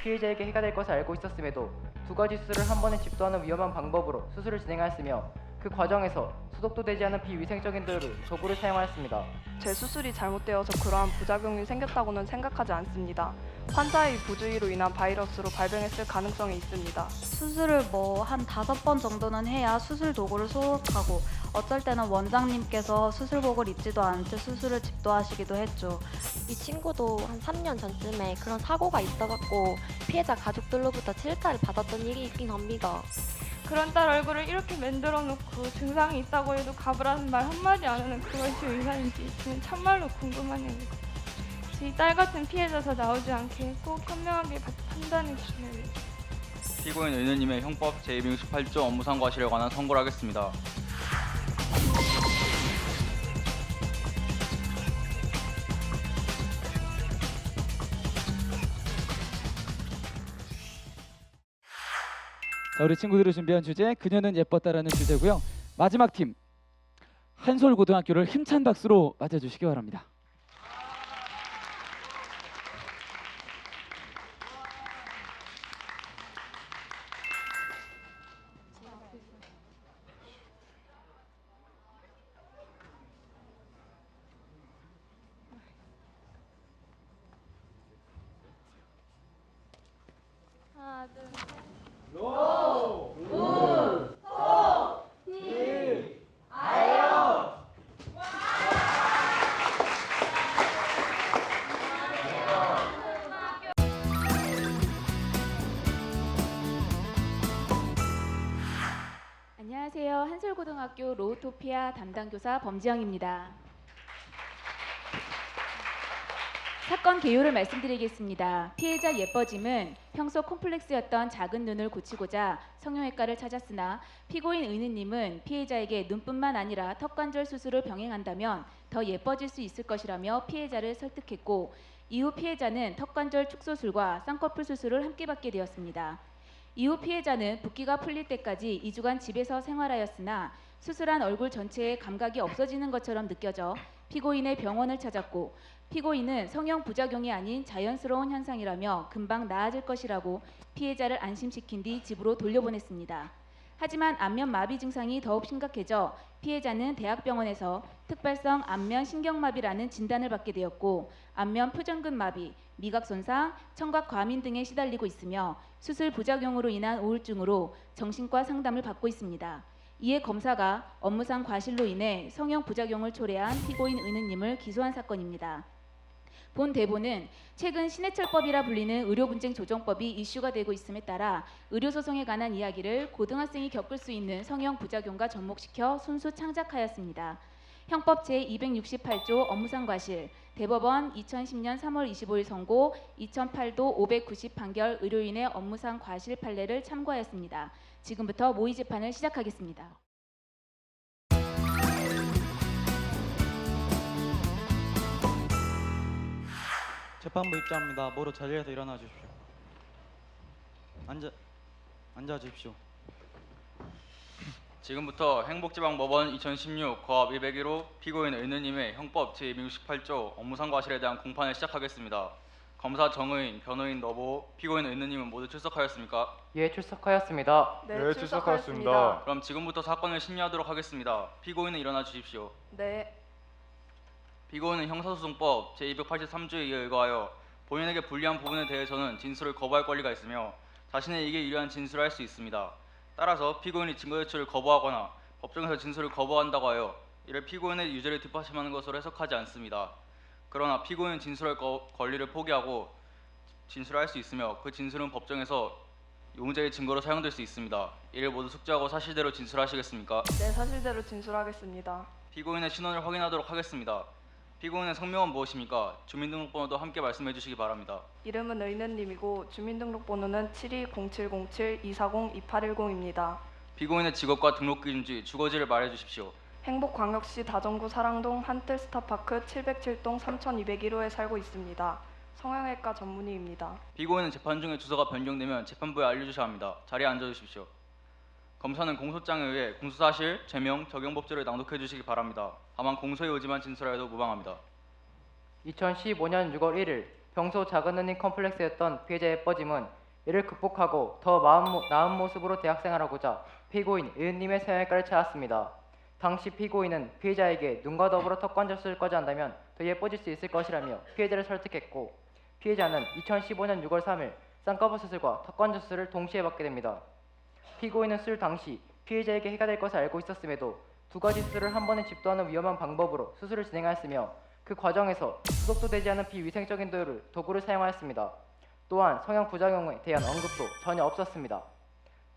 피해자에게 해가 될 것을 알고 있었음에도 두 가지 수술을 한 번에 집도하는 위험한 방법으로 수술을 진행하였으며 그 과정에서 소독도 되지 않은 비위생적인 도구를 사용하였습니다. 제 수술이 잘못되어서 그러한 부작용이 생겼다고는 생각하지 않습니다. 환자의 부주의로 인한 바이러스로 발병했을 가능성이 있습니다. 수술을 한 5번 정도는 해야 수술 도구를 소독하고 어쩔 때는 원장님께서 수술복을 입지도 않은 채 수술을 집도하시기도 했죠. 이 친구도 한 3년 전쯤에 그런 사고가 있어갖고 피해자 가족들로부터 질타를 받았던 일이 있긴 합니다. 그런 딸 얼굴을 이렇게 만들어 놓고 증상이 있다고 해도 가부라는 말 한마디 안 하는 그것이 의사인지 저는 참말로 궁금하네요. 제 딸 같은 피해자 더 나오지 않게 꼭 현명하게 판단해 주세요. 피고인 의느님의 형법 제268조 업무상 과실에 관한 선고를 하겠습니다. 자, 우리 친구들이 준비한 주제 그녀는 예뻤다라는 주제고요. 마지막 팀 한솔고등학교를 힘찬 박수로 맞아주시기 바랍니다. 하나, 둘, 셋. 안녕하세요. 한솔고등학교 로우토피아 담당교사 범지영입니다. 사건 개요를 말씀드리겠습니다. 피해자 예뻐짐은 평소 콤플렉스였던 작은 눈을 고치고자 성형외과를 찾았으나 피고인 은희님은 피해자에게 눈뿐만 아니라 턱관절 수술을 병행한다면 더 예뻐질 수 있을 것이라며 피해자를 설득했고 이후 피해자는 턱관절 축소술과 쌍꺼풀 수술을 함께 받게 되었습니다. 이후 피해자는 붓기가 풀릴 때까지 2주간 집에서 생활하였으나 수술한 얼굴 전체에 감각이 없어지는 것처럼 느껴져 피고인의 병원을 찾았고 피고인은 성형 부작용이 아닌 자연스러운 현상이라며 금방 나아질 것이라고 피해자를 안심시킨 뒤 집으로 돌려보냈습니다. 하지만 안면 마비 증상이 더욱 심각해져 피해자는 대학병원에서 특발성 안면 신경마비라는 진단을 받게 되었고 안면 표정근 마비, 미각 손상, 청각 과민 등에 시달리고 있으며 수술 부작용으로 인한 우울증으로 정신과 상담을 받고 있습니다. 이에 검사가 업무상 과실로 인해 성형 부작용을 초래한 피고인 은은님을 기소한 사건입니다. 본 대본은 최근 신해철법이라 불리는 의료분쟁조정법이 이슈가 되고 있음에 따라 의료소송에 관한 이야기를 고등학생이 겪을 수 있는 성형 부작용과 접목시켜 순수 창작하였습니다. 형법 제268조 업무상 과실, 대법원 2010년 3월 25일 선고 2008도 590 판결 의료인의 업무상 과실 판례를 참고하였습니다. 지금부터 모의 재판을 시작하겠습니다. 재판부 입장합니다. 모두 자리에서 일어나 주십시오. 앉아 주십시오. 지금부터 행복지방법원 2016 거합 201호 피고인 의느님의 형법 제268조 업무상 과실에 대한 공판을 시작하겠습니다. 검사 정의인, 변호인 너보, 피고인 의느님은 모두 출석하였습니까? 예, 출석하였습니다. 네, 출석하였습니다. 그럼 지금부터 사건을 심리하도록 하겠습니다. 피고인은 일어나 주십시오. 네, 피고인은 형사소송법 제283조에 의거하여 본인에게 불리한 부분에 대해서는 진술을 거부할 권리가 있으며 자신에게 유리한 진술을 할 수 있습니다. 따라서 피고인이 증거 제출을 거부하거나 법정에서 진술을 거부한다고 하여 이를 피고인의 유죄를 뒷받침하는 것으로 해석하지 않습니다. 그러나 피고인은 진술할 권리를 포기하고 진술할 수 있으며 그 진술은 법정에서 용죄의 증거로 사용될 수 있습니다. 이를 모두 숙지하고 사실대로 진술하시겠습니까? 네, 사실대로 진술하겠습니다. 피고인의 신원을 확인하도록 하겠습니다. 피고인의 성명은 무엇입니까? 주민등록번호도 함께 말씀해 주시기 바랍니다. 이름은 의는님이고 주민등록번호는 7207-240-2810입니다. 피고인의 직업과 등록기준지, 주거지를 말해 주십시오. 행복광역시 다정구 사랑동 한뜰 스타파크 707동 3201호에 살고 있습니다. 성형외과 전문의입니다. 피고인은 재판 중에 주소가 변경되면 재판부에 알려주셔야 합니다. 자리에 앉아 주십시오. 검사는 공소장에 의해 공소사실, 죄명, 적용법조를 낭독해 주시기 바랍니다. 다만 공소의 의지만 진술하여도 무방합니다. 2015년 6월 1일 평소 작은 눈이 컴플렉스였던 피해자 예뻐짐은 이를 극복하고 더 나은 모습으로 대학생활하고자 피고인 의은님의 성형외과를 찾았습니다. 당시 피고인은 피해자에게 눈과 더불어 턱관절 수술까지 한다면 더 예뻐질 수 있을 것이라며 피해자를 설득했고, 피해자는 2015년 6월 3일 쌍꺼풀 수술과 턱관절 수술을 동시에 받게 됩니다. 피고인은 수술 당시 피해자에게 해가 될 것을 알고 있었음에도 두 가지 수술을 한 번에 집도하는 위험한 방법으로 수술을 진행하였으며, 그 과정에서 소독도 되지 않은 비위생적인 도구를 사용하였습니다. 또한 성형 부작용에 대한 언급도 전혀 없었습니다.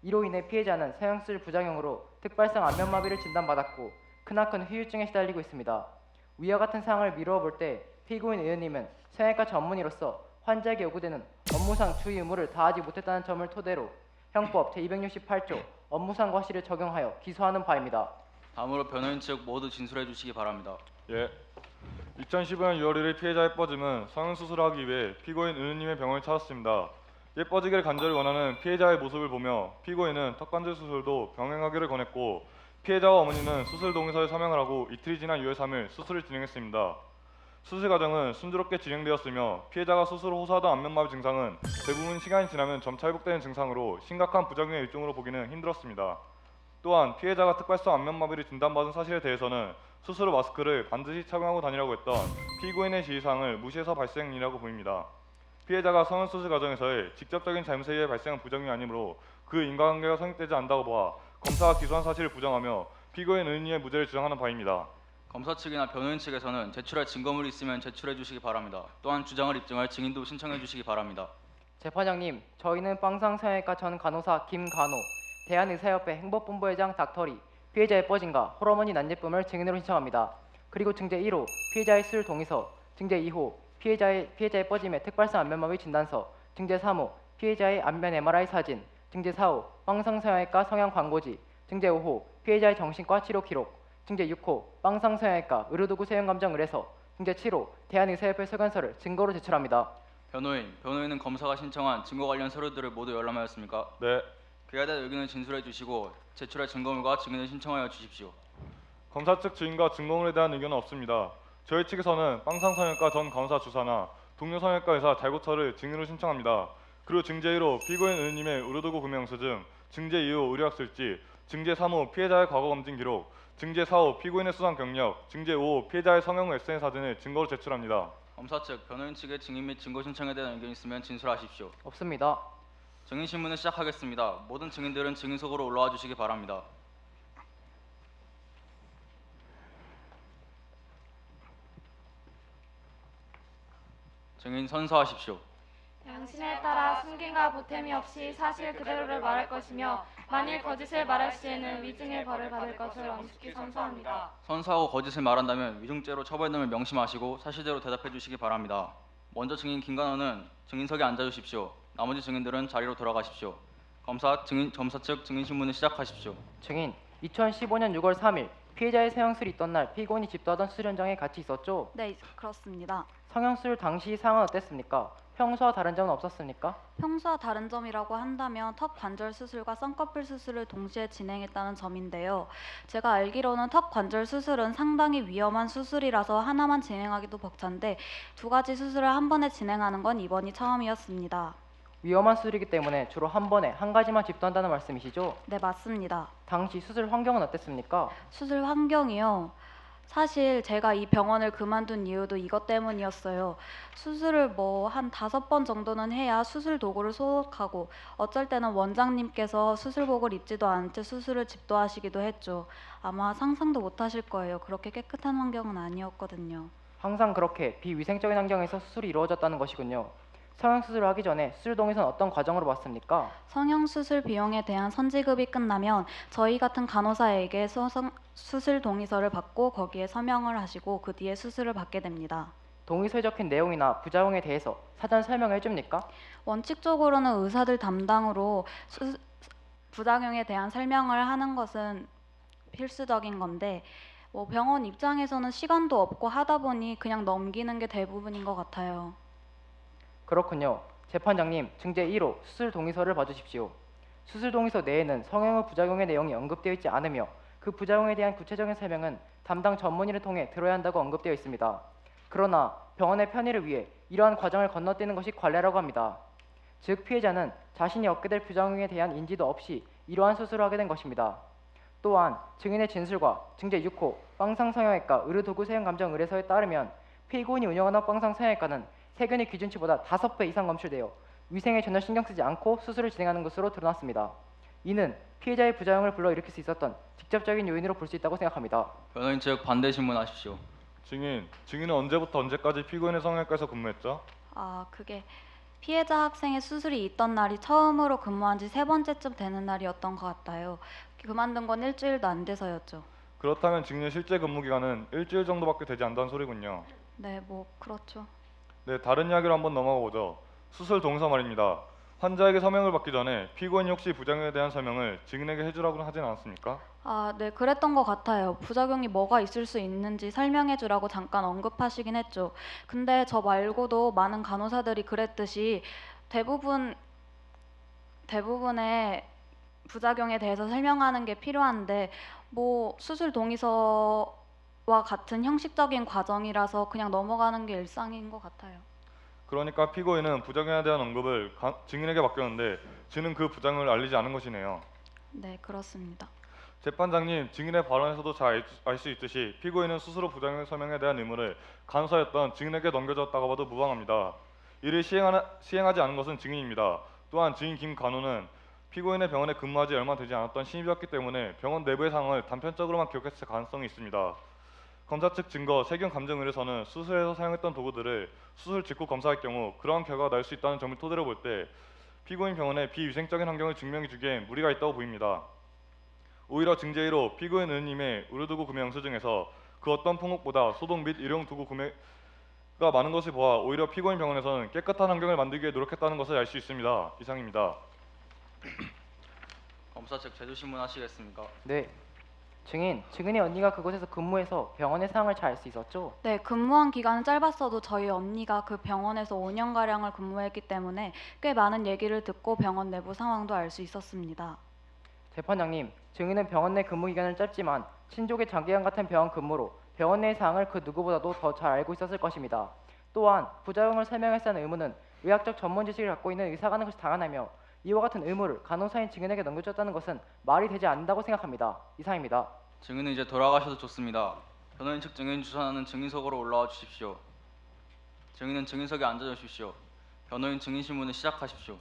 이로 인해 피해자는 성형수술 부작용으로 특발성 안면마비를 진단받았고 크나큰 후유증에 시달리고 있습니다. 위와 같은 사항을 미루어 볼 때 피고인 의원님은 성형외과 전문의로서 환자에게 요구되는 업무상 주의 의무를 다하지 못했다는 점을 토대로 형법 제268조 업무상 과실을 적용하여 기소하는 바입니다. 다음으로 변호인 측 모두 진술해 주시기 바랍니다. 예. 2015년 6월 1일 피해자 예뻐짐은 성형수술을 하기 위해 피고인 은우님의 병원을 찾았습니다. 예뻐지기를 간절히 원하는 피해자의 모습을 보며 피고인은 턱관절 수술도 병행하기를 권했고, 피해자와 어머니는 수술 동의서에 서명을 하고 이틀이 지난 6월 3일 수술을 진행했습니다. 수술 과정은 순조롭게 진행되었으며 피해자가 수술 후 호소하던 안면마비 증상은 대부분 시간이 지나면 점차 회복되는 증상으로 심각한 부작용의 일종으로 보기는 힘들었습니다. 또한 피해자가 특발성 안면마비를 진단받은 사실에 대해서는 수술 후 마스크를 반드시 착용하고 다니라고 했던 피고인의 지시사항을 무시해서 발생한 일이라고 보입니다. 피해자가 성형수술 과정에서의 직접적인 잘못에 의해 발생한 부작용이 아니므로 그 인과관계가 성립되지 않는다고 보아 검사가 기소한 사실을 부정하며 피고인 은희의 무죄를 주장하는 바입니다. 검사 측이나 변호인 측에서는 제출할 증거물이 있으면 제출해 주시기 바랍니다. 또한 주장을 입증할 증인도 신청해 주시기 바랍니다. 재판장님, 저희는 빵상성형외과 전 간호사 김간호, 대한의사협회 행복본부회장 닥터리, 피해자 예뻐짐과 호르몬이 난제쁨을 증인으로 신청합니다. 그리고 증제 1호 피해자의 수술 동의서, 증제 2호 피해자 예뻐짐의 특발성 안면마비 진단서, 증제 3호 피해자의 안면 MRI 사진, 증제 4호 빵상성형외과 성형 광고지, 증제 5호 피해자의 정신과 치료 기록, 증제 6호 빵상성형외과 의료도구 사용 감정 의뢰서, 증제 7호 대한의사협회 소견서를 증거로 제출합니다. 변호인은 검사가 신청한 증거 관련 서류들을 모두 열람하였습니까? 네. 그에 대한 의견을 진술해 주시고 제출할 증거물과 증인을 신청하여 주십시오. 검사 측 증인과 증거물에 대한 의견은 없습니다. 저희 측에서는 빵상성형외과 전 간호사 주사나 동료 성형외과 의사 잘고처를 증인으로 신청합니다. 그리고 증제 1호 피고인 은님의 의료도구 구매 영수증, 증제 2호 의료학술지, 증제 3호 피해자의 과거 검진 기록, 증제 4호 피고인의 수상 경력, 증제 5호 피해자의 성형 후 SNS 사진을 증거로 제출합니다. 검사 측, 변호인 측의 증인 및 증거 신청에 대한 의견이 있으면 진술하십시오. 없습니다. 증인 신문을 시작하겠습니다. 모든 증인들은 증인석으로 올라와 주시기 바랍니다. 증인 선서하십시오. 양심에 따라 숨김과 보탬이 없이 사실 그대로를 말할 것이며 만일 거짓을 말할 시에는 위증의 벌을 받을 것을 엄숙히 선서합니다. 선서하고 거짓을 말한다면 위증죄로 처벌됨을 명심하시고 사실대로 대답해 주시기 바랍니다. 먼저 증인 김간호는 증인석에 앉아 주십시오. 나머지 증인들은 자리로 돌아가십시오. 검사 측 증인 신문을 시작하십시오. 증인, 2015년 6월 3일 피해자의 성형술이 있던 날 피고인이 집도하던 수술 현장에 같이 있었죠? 네, 그렇습니다. 성형술 당시 상황은 어땠습니까? 평소와 다른 점은 없었습니까? 평소와 다른 점이라고 한다면 턱 관절 수술과 쌍꺼풀 수술을 동시에 진행했다는 점인데요. 제가 알기로는 턱 관절 수술은 상당히 위험한 수술이라서 하나만 진행하기도 벅찬데 두 가지 수술을 한 번에 진행하는 건 이번이 처음이었습니다. 위험한 수술이기 때문에 주로 한 번에 한 가지만 집도한다는 말씀이시죠? 네, 맞습니다. 당시 수술 환경은 어땠습니까? 수술 환경이요. 사실 제가 이 병원을 그만둔 이유도 이것 때문이었어요. 수술을 한 5번 정도는 해야 수술 도구를 소독하고 어쩔 때는 원장님께서 수술복을 입지도 않은 채 수술을 집도하시기도 했죠. 아마 상상도 못 하실 거예요. 그렇게 깨끗한 환경은 아니었거든요. 항상 그렇게 비위생적인 환경에서 수술이 이루어졌다는 것이군요. 성형수술을 하기 전에 수술 동의서는 어떤 과정으로 받습니까? 성형수술 비용에 대한 선지급이 끝나면 저희 같은 간호사에게 수술 동의서를 받고 거기에 서명을 하시고 그 뒤에 수술을 받게 됩니다. 동의서에 적힌 내용이나 부작용에 대해서 사전 설명해 줍니까? 원칙적으로는 의사들 담당으로 부작용에 대한 설명을 하는 것은 필수적인 건데 병원 입장에서는 시간도 없고 하다 보니 그냥 넘기는 게 대부분인 것 같아요. 그렇군요. 재판장님, 증제 1호 수술 동의서를 봐주십시오. 수술 동의서 내에는 성형 후 부작용의 내용이 언급되어 있지 않으며 그 부작용에 대한 구체적인 설명은 담당 전문의를 통해 들어야 한다고 언급되어 있습니다. 그러나 병원의 편의를 위해 이러한 과정을 건너뛰는 것이 관례라고 합니다. 즉 피해자는 자신이 얻게 될 부작용에 대한 인지도 없이 이러한 수술을 하게 된 것입니다. 또한 증인의 진술과 증제 6호 빵상성형외과 의료도구 사용감정 의뢰서에 따르면 피고인이 운영하는 빵상성형외과는 세균의 기준치보다 5배 이상 검출되어 위생에 전혀 신경 쓰지 않고 수술을 진행하는 것으로 드러났습니다. 이는 피해자의 부작용을 불러일으킬 수 있었던 직접적인 요인으로 볼 수 있다고 생각합니다. 변호인 측 반대 신문하십시오. 증인은 언제부터 언제까지 피고인의 성형외과에서 근무했죠? 그게 피해자 학생의 수술이 있던 날이 처음으로 근무한 지 3번째쯤 되는 날이었던 것 같아요. 그만둔 건 일주일도 안 돼서였죠. 그렇다면 증인의 실제 근무 기간은 일주일 정도밖에 되지 않다는 소리군요. 네, 뭐 그렇죠. 네, 다른 이야기로 한번 넘어가 보죠. 수술 동의서 말입니다. 환자에게 서명을 받기 전에 피고인이 혹시 부작용에 대한 설명을 증인에게 해주라고 하진 않았습니까? 네, 그랬던 것 같아요. 부작용이 뭐가 있을 수 있는지 설명해주라고 잠깐 언급하시긴 했죠. 근데 저 말고도 많은 간호사들이 그랬듯이 대부분의 부작용에 대해서 설명하는 게 필요한데 뭐 수술 동의서와 같은 형식적인 과정이라서 그냥 넘어가는 게 일상인 것 같아요. 그러니까 피고인은 부작용에 대한 언급을 증인에게 맡겼는데 증인은 그 부작용을 알리지 않은 것이네요. 네, 그렇습니다. 재판장님, 증인의 발언에서도 잘 알 수 있듯이 피고인은 스스로 부작용 설명에 대한 의무를 간호사였던 증인에게 넘겨줬다고 봐도 무방합니다. 이를 시행하지 않은 것은 증인입니다. 또한 증인 김간호는 피고인의 병원에 근무하지 얼마 되지 않았던 신입이었기 때문에 병원 내부의 상황을 단편적으로만 기억했을 가능성이 있습니다. 검사 측 증거, 세균 감정 의뢰서는 수술에서 사용했던 도구들을 수술 직후 검사할 경우 그러한 결과가 날 수 있다는 점을 토대로 볼 때 피고인 병원의 비위생적인 환경을 증명해 주기엔 무리가 있다고 보입니다. 오히려 증제 1호 피고인 의원님의 의료도구 구매 영수 증에서 그 어떤 품목보다 소독 및 일용 도구 구매가 많은 것을 보아 오히려 피고인 병원에서는 깨끗한 환경을 만들기 위해 노력했다는 것을 알 수 있습니다. 이상입니다. 검사 측 제주 신문하시겠습니까? 네. 증인의 언니가 그곳에서 근무해서 병원의 상황을 잘 알 수 있었죠? 네, 근무한 기간은 짧았어도 저희 언니가 그 병원에서 5년가량을 근무했기 때문에 꽤 많은 얘기를 듣고 병원 내부 상황도 알 수 있었습니다. 재판장님, 증인은 병원 내 근무 기간은 짧지만 친족의 장기간 같은 병원 근무로 병원 내의 사항을 그 누구보다도 더 잘 알고 있었을 것입니다. 또한 부작용을 설명했어야 하는 의무는 의학적 전문 지식을 갖고 있는 의사가 하는 것이 당연하며 이와 같은 의무를 간호사인 증인에게 넘겨줬다는 것은 말이 되지 않는다고 생각합니다. 이상입니다. 증인은 이제 돌아가셔도 좋습니다. 변호인 측 증인 주선하는 증인석으로 올라와 주십시오. 증인은 증인석에 앉아 주십시오. 변호인 증인 신문을 시작하십시오.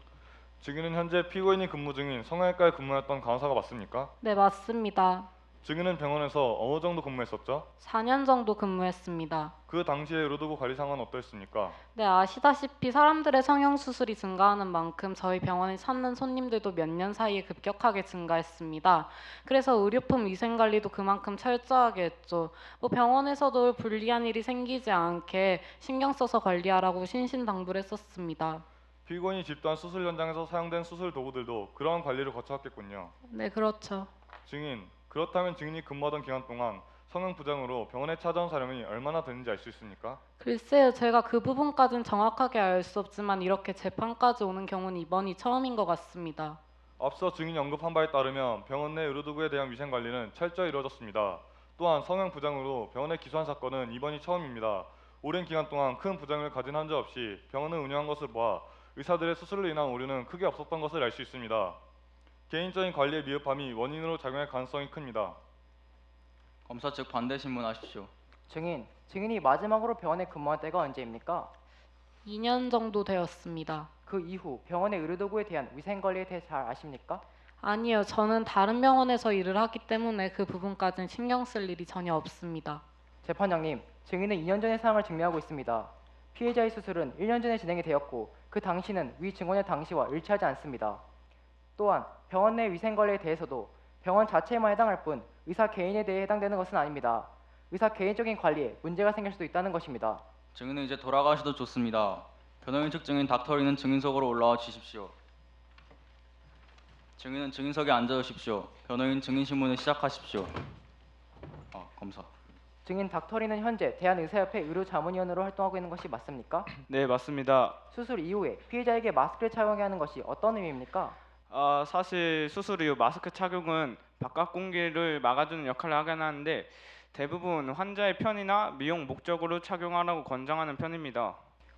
증인은 현재 피고인이 근무 중인 성형외과에 근무했던 간호사가 맞습니까? 네, 맞습니다. 증인은 병원에서 어느 정도 근무했었죠? 4년 정도 근무했습니다. 그 당시의 의료도구 관리 상황은 어떠했습니까? 네, 아시다시피 사람들의 성형 수술이 증가하는 만큼 저희 병원에 찾는 손님들도 몇 년 사이에 급격하게 증가했습니다. 그래서 의료품 위생 관리도 그만큼 철저하게 했죠. 병원에서도 불리한 일이 생기지 않게 신경 써서 관리하라고 신신당부를 했었습니다. 피고인이 집도한 수술 현장에서 사용된 수술 도구들도 그러한 관리를 거쳐왔겠군요. 네, 그렇죠. 증인, 그렇다면 증인이 근무하던 기간 동안 성형 부작용으로 병원에 찾아온 사람이 얼마나 되는지 알 수 있습니까? 글쎄요, 제가 그 부분까지는 정확하게 알 수 없지만 이렇게 재판까지 오는 경우는 이번이 처음인 것 같습니다. 앞서 증인이 언급한 바에 따르면 병원 내 의료도구에 대한 위생 관리는 철저히 이루어졌습니다. 또한 성형 부작용으로 병원에 기소한 사건은 이번이 처음입니다. 오랜 기간 동안 큰 부작용을 가진 환자 없이 병원을 운영한 것을 보아 의사들의 수술로 인한 오류는 크게 없었던 것을 알 수 있습니다. 개인적인 관리의 미흡함이 원인으로 작용할 가능성이 큽니다. 검사 측 반대 신문하십시오. 증인이 마지막으로 병원에 근무한 때가 언제입니까? 2년 정도 되었습니다. 그 이후 병원의 의료도구에 대한 위생 관리에 대해 잘 아십니까? 아니요, 저는 다른 병원에서 일을 하기 때문에 그 부분까지는 신경 쓸 일이 전혀 없습니다. 재판장님, 증인은 2년 전의 사항을 증명하고 있습니다. 피해자의 수술은 1년 전에 진행이 되었고 그 당시는 위 증언의 당시와 일치하지 않습니다. 또한 병원 내 위생 관리에 대해서도 병원 자체에만 해당할 뿐 의사 개인에 대해 해당되는 것은 아닙니다. 의사 개인적인 관리에 문제가 생길 수도 있다는 것입니다. 증인은 이제 돌아가셔도 좋습니다. 변호인 측 증인 닥터리는 증인석으로 올라와 주십시오. 증인은 증인석에 앉아 주십시오. 변호인 증인 신문을 시작하십시오. 검사. 증인 닥터리는 현재 대한의사협회 의료자문위원으로 활동하고 있는 것이 맞습니까? 네, 맞습니다. 수술 이후에 피해자에게 마스크를 착용하게 하는 것이 어떤 의미입니까? 사실 수술 이후 마스크 착용은 바깥 공기를 막아주는 역할을 하긴 하는데 대부분 환자의 편의나 미용 목적으로 착용하라고 권장하는 편입니다.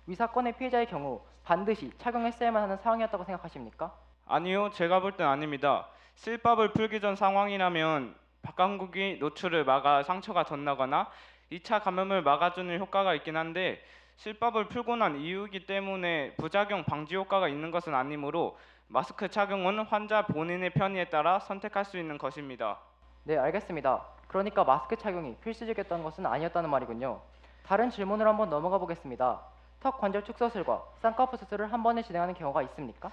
위 사건의 피해자의 경우 반드시 착용했어야만 하는 상황이었다고 생각하십니까? 아니요, 제가 볼 땐 아닙니다. 실밥을 풀기 전 상황이라면 박강국이 노출을 막아 상처가 덧나거나 2차 감염을 막아주는 효과가 있긴 한데 실밥을 풀고 난 이후이기 때문에 부작용 방지 효과가 있는 것은 아니므로 마스크 착용은 환자 본인의 편의에 따라 선택할 수 있는 것입니다. 네, 알겠습니다. 그러니까 마스크 착용이 필수적이었던 것은 아니었다는 말이군요. 다른 질문으로 한번 넘어가 보겠습니다. 턱 관절 축소술과 쌍꺼풀 수술을 한 번에 진행하는 경우가 있습니까?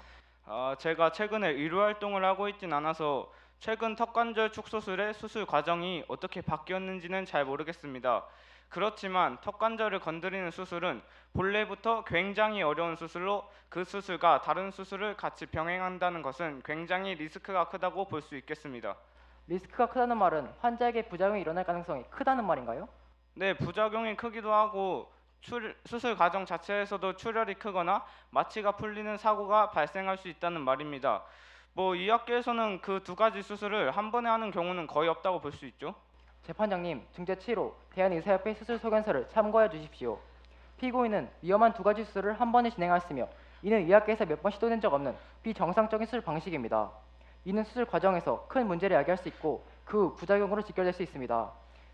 제가 최근에 의료 활동을 하고 있진 않아서 최근 턱관절 축소술의 수술 과정이 어떻게 바뀌었는지는 잘 모르겠습니다. 그렇지만 턱관절을 건드리는 수술은 본래부터 굉장히 어려운 수술로 그 수술과 다른 수술을 같이 병행한다는 것은 굉장히 리스크가 크다고 볼 수 있겠습니다. 리스크가 크다는 말은 환자에게 부작용이 일어날 가능성이 크다는 말인가요? 네, 부작용이 크기도 하고 수술 과정 자체에서도 출혈이 크거나 마취가 풀리는 사고가 발생할 수 있다는 말입니다. 의학계에서는 그 두 가지 수술을 한 번에 하는 경우는 거의 없다고 볼 수 있죠. 재판장님, 증제 7호 대한의사협회 수술 소견서를 참고해 주십시오. 피고인은 위험한 두 가지 수술을 한 번에 진행하였으며 이는 의학계에서 몇 번 시도된 적 없는 비정상적인 수술 방식입니다. 이는 수술 과정에서 큰 문제를 야기할 수 있고 그 부작용으로 직결될 수 있습니다.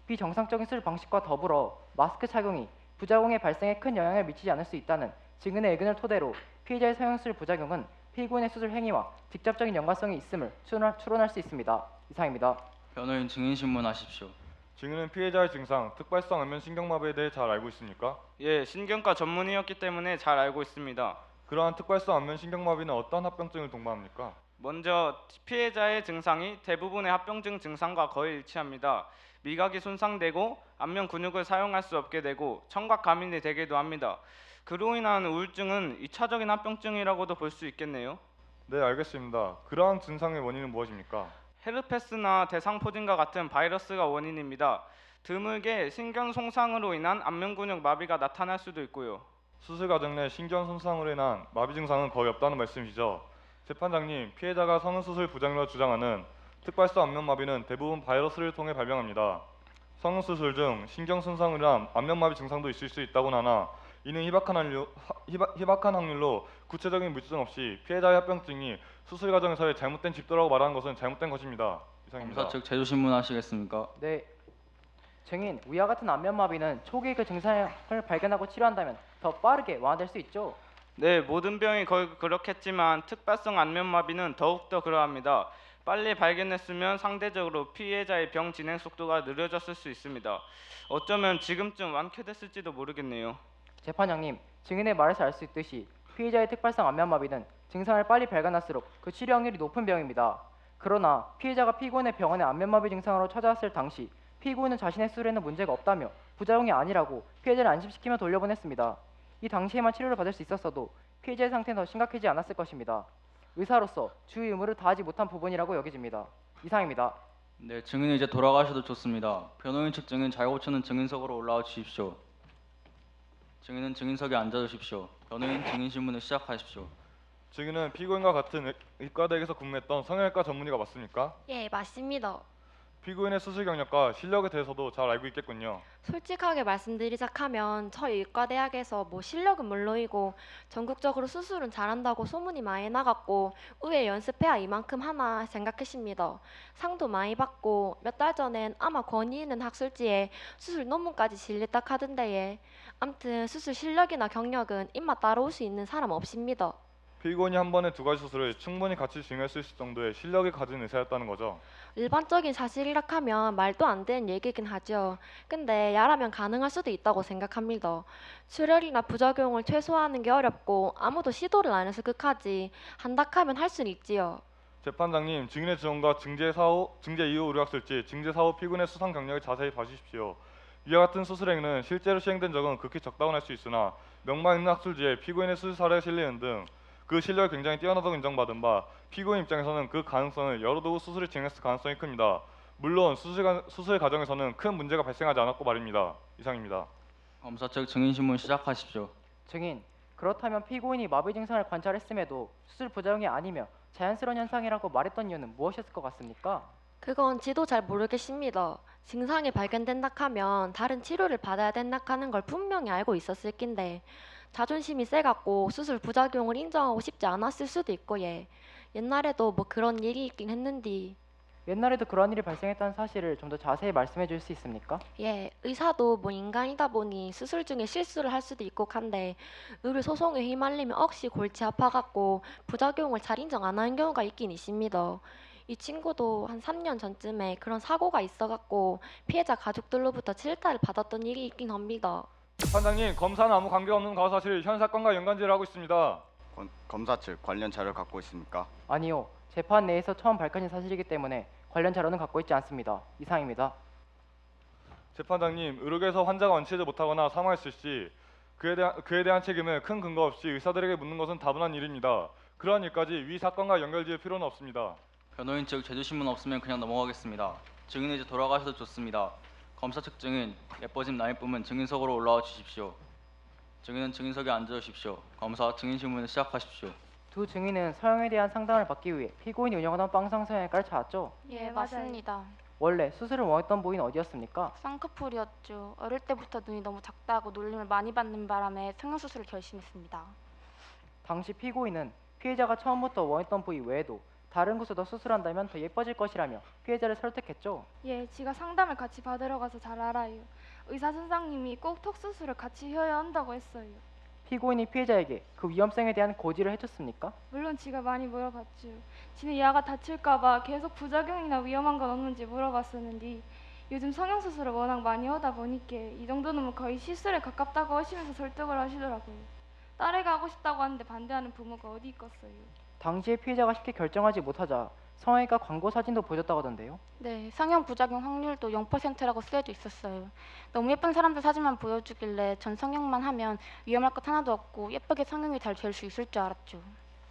비정상적인 수술 방식과 더불어 마스크 착용이 부작용의 발생에 큰 영향을 미치지 않을 수 있다는 증인의 의견을 토대로 피해자의 성형수술 부작용은 피고인의 수술 행위와 직접적인 연관성이 있음을 추론할 수 있습니다. 이상입니다. 변호인 증인 신문하십시오. 증인은 피해자의 증상, 특발성 안면 신경마비에 대해 잘 알고 있습니까? 예, 신경과 전문의였기 때문에 잘 알고 있습니다. 그러한 특발성 안면 신경마비는 어떤 합병증을 동반합니까? 먼저 피해자의 증상이 대부분의 합병증 증상과 거의 일치합니다. 미각이 손상되고 안면 근육을 사용할 수 없게 되고 청각 과민이 되기도 합니다. 그로 인한 우울증은 2차적인 합병증이라고도 볼 수 있겠네요. 네, 알겠습니다. 그러한 증상의 원인은 무엇입니까? 헤르페스나 대상포진과 같은 바이러스가 원인입니다. 드물게 신경 손상으로 인한 안면 근육 마비가 나타날 수도 있고요. 수술 과정 내 신경 손상으로 인한 마비 증상은 거의 없다는 말씀이시죠? 재판장님, 피해자가 성형수술 부작용으로 주장하는 특발성 안면마비는 대부분 바이러스를 통해 발병합니다. 성형수술 중 신경 손상으로 인한 안면마비 증상도 있을 수 있다고는 하나 이는 희박한 확률로 구체적인 물증 없이 피해자의 합병증이 수술 과정에서의 잘못된 집도라고 말하는 것은 잘못된 것입니다. 이상입니다. 검사 측 제조 신문하시겠습니까? 네. 증인, 위와 같은 안면마비는 초기에 그 증상을 발견하고 치료한다면 더 빠르게 완화될 수 있죠? 네, 모든 병이 거의 그렇겠지만 특발성 안면마비는 더욱더 그러합니다. 빨리 발견했으면 상대적으로 피해자의 병 진행 속도가 느려졌을 수 있습니다. 어쩌면 지금쯤 완쾌됐을지도 모르겠네요. 재판장님, 증인의 말에서 알 수 있듯이 피해자의 특발성 안면마비는 증상을 빨리 발견할수록 그 치료 확률이 높은 병입니다. 그러나 피해자가 피고인의 병원에 안면마비 증상으로 찾아왔을 당시 피고인은 자신의 수술에는 문제가 없다며 부작용이 아니라고 피해자를 안심시키며 돌려보냈습니다. 이 당시에만 치료를 받을 수 있었어도 피해자의 상태는 더 심각해지지 않았을 것입니다. 의사로서 주의 의무를 다하지 못한 부분이라고 여겨집니다. 이상입니다. 네, 증인은 이제 돌아가셔도 좋습니다. 변호인 측 증인 자유호천은 증인석으로 올라와 주십시오. 증인은 증인석에 앉아 주십시오. 변호인 증인 신문을 시작하십시오. 증인은 피고인과 같은 의과대학에서 근무했던 성형외과 전문의가 맞습니까? 예, 맞습니다. 피고인의 수술 경력과 실력에 대해서도 잘 알고 있겠군요. 솔직하게 말씀드리자면 저희 의과대학에서 실력은 물론이고 전국적으로 수술은 잘한다고 소문이 많이 나갔고 의회 연습해야 이만큼 하나 생각했습니다. 상도 많이 받고 몇 달 전엔 아마 권위 있는 학술지에 수술 논문까지 실렸다 하던데 암튼 수술 실력이나 경력은 입맛 따라올 수 있는 사람 없습니다. 피고인이 한 번에 두 가지 수술을 충분히 같이 진행할 수 있을 정도의 실력을 가진 의사였다는 거죠. 일반적인 사실이라 하면 말도 안 되는 얘기긴 하죠. 근데 야라면 가능할 수도 있다고 생각합니다. 출혈이나 부작용을 최소화하는 게 어렵고 아무도 시도를 안 해서 극하지 한다 하면 할 수는 있지요. 재판장님, 증인의 지원과 증제 이후 의료학술지, 증제 사후 피고인의 수상 경력을 자세히 봐주십시오. 이와 같은 수술 행위는 실제로 시행된 적은 극히 적다고 할 수 있으나 명망 있는 학술지에 피고인의 수술 사례가 실리는 등 그 실력이 굉장히 뛰어나다고 인정받은 바 피고인 입장에서는 그 가능성을 열어두고 수술을 진행했을 가능성이 큽니다. 물론 수술 과정에서는 큰 문제가 발생하지 않았고 말입니다. 이상입니다. 검사 측 증인 신문 시작하십시오. 증인, 그렇다면 피고인이 마비 증상을 관찰했음에도 수술 부작용이 아니며 자연스러운 현상이라고 말했던 이유는 무엇이었을 것 같습니까? 그건 지도 잘 모르겠습니다. 증상이 발견된다 하면 다른 치료를 받아야 된다 하는 걸 분명히 알고 있었을 낀데 자존심이 세갖고 수술 부작용을 인정하고 싶지 않았을 수도 있고 예. 옛날에도 뭐 그런 일이 있긴 했는데 옛날에도 그런 일이 발생했다는 사실을 좀 더 자세히 말씀해 줄 수 있습니까? 예, 의사도 뭐 인간이다 보니 수술 중에 실수를 할 수도 있고 한데 의료 소송에 휘말리면 억시 골치 아파갖고 부작용을 잘 인정 안 하는 경우가 있긴 있습니다. 이 친구도 한 3년 전쯤에 그런 사고가 있어갖고 피해자 가족들로부터 질타를 받았던 일이 있긴 합니다. 재판장님, 검사는 아무 관계 없는 과거 사실을 현 사건과 연관지을 하고 있습니다. 검사 측 관련 자료 갖고 있습니까? 아니요. 재판 내에서 처음 밝혀진 사실이기 때문에 관련 자료는 갖고 있지 않습니다. 이상입니다. 재판장님, 의료계에서 환자가 원치지 못하거나 사망했을 시 그에 대한 책임을 큰 근거 없이 의사들에게 묻는 것은 다분한 일입니다. 그러한 일까지 위 사건과 연결지을 필요는 없습니다. 변호인 측 제주신문 없으면 그냥 넘어가겠습니다. 증인은 이제 돌아가셔도 좋습니다. 검사 측 증인 예뻐짐 나일품은 증인석으로 올라와 주십시오. 증인은 증인석에 앉으십시오. 검사 증인신문을 시작하십시오. 두 증인은 서영에 대한 상담을 받기 위해 피고인이 운영하던 빵상 서영외과를 찾았죠. 예, 맞습니다. 원래 수술을 원했던 부위는 어디였습니까? 쌍꺼풀이었죠. 어릴 때부터 눈이 너무 작다고 놀림을 많이 받는 바람에 성형수술을 결심했습니다. 당시 피고인은 피해자가 처음부터 원했던 부위 외에도 다른 곳에도 수술한다면 더 예뻐질 것이라며 피해자를 설득했죠. 예, 제가 상담을 같이 받으러 가서 잘 알아요. 의사 선생님이 꼭 턱수술을 같이 해야 한다고 했어요. 피고인이 피해자에게 그 위험성에 대한 고지를 해줬습니까? 물론 제가 많이 물어봤죠. 지는 야가 다칠까봐 계속 부작용이나 위험한 건 없는지 물어봤었는데 요즘 성형수술을 워낙 많이 하다 보니까 이 정도는 뭐 거의 시술에 가깝다고 하시면서 설득을 하시더라고요. 딸애가 하고 싶다고 하는데 반대하는 부모가 어디 있겠어요. 당시에 피해자가 쉽게 결정하지 못하자 성형외과 광고 사진도 보여줬다고 하던데요. 네, 성형 부작용 확률도 0%라고 쓰여져 있었어요. 너무 예쁜 사람들 사진만 보여주길래 전 성형만 하면 위험할 것 하나도 없고 예쁘게 성형이 잘 될 수 있을 줄 알았죠.